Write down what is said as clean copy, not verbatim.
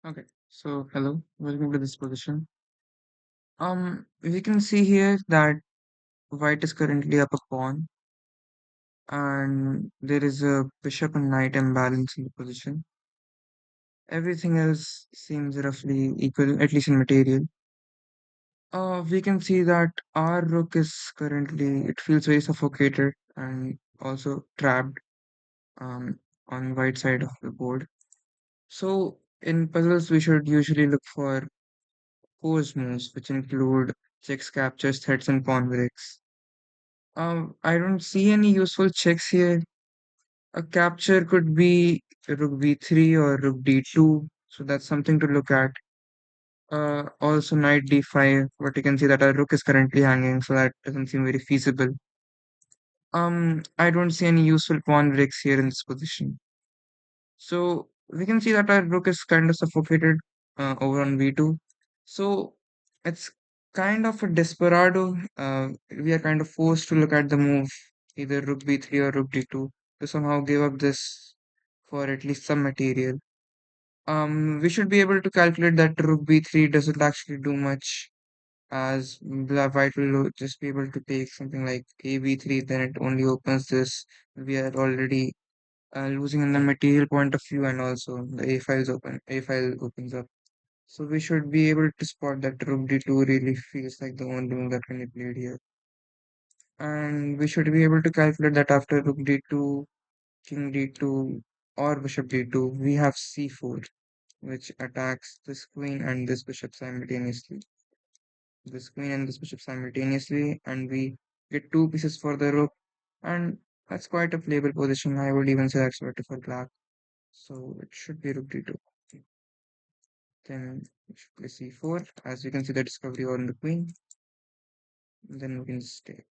Okay, so hello, welcome to this position. We can see here that white is currently up a pawn, and there is a bishop and knight imbalance in the position. Everything else seems roughly equal, at least in material. We can see that our rook is currently, it feels very suffocated and also trapped um, on white side of the board. So in puzzles, we should usually look for pose moves, which include checks, captures, threats, and pawn breaks. I don't see any useful checks here. A capture could be rook b3 or rook d2, so that's something to look at. Also knight d5, but you can see that our rook is currently hanging, so that doesn't seem very feasible. I don't see any useful pawn breaks here in this position. So we can see that our rook is kind of suffocated over on b2. So it's kind of a desperado. We are kind of forced to look at the move, either rook b3 or rook d2, to somehow give up this for at least some material. We should be able to calculate that rook b3 doesn't actually do much, as black white will just be able to take something like a b3, then it only opens this. We are already losing in the material point of view, and also the a file opens up. So we should be able to spot that rook d2 really feels like the only move that can be played here. And we should be able to calculate that after rook d2, king d2, or bishop d2, we have c4, which attacks this queen and this bishop simultaneously. This queen and this bishop simultaneously, and we get two pieces for the rook, and that's quite a playable position. I would even say that's better for black. So it should be rook d2. Then we should play c4. As you can see, the discovery on the queen. Then we can stay.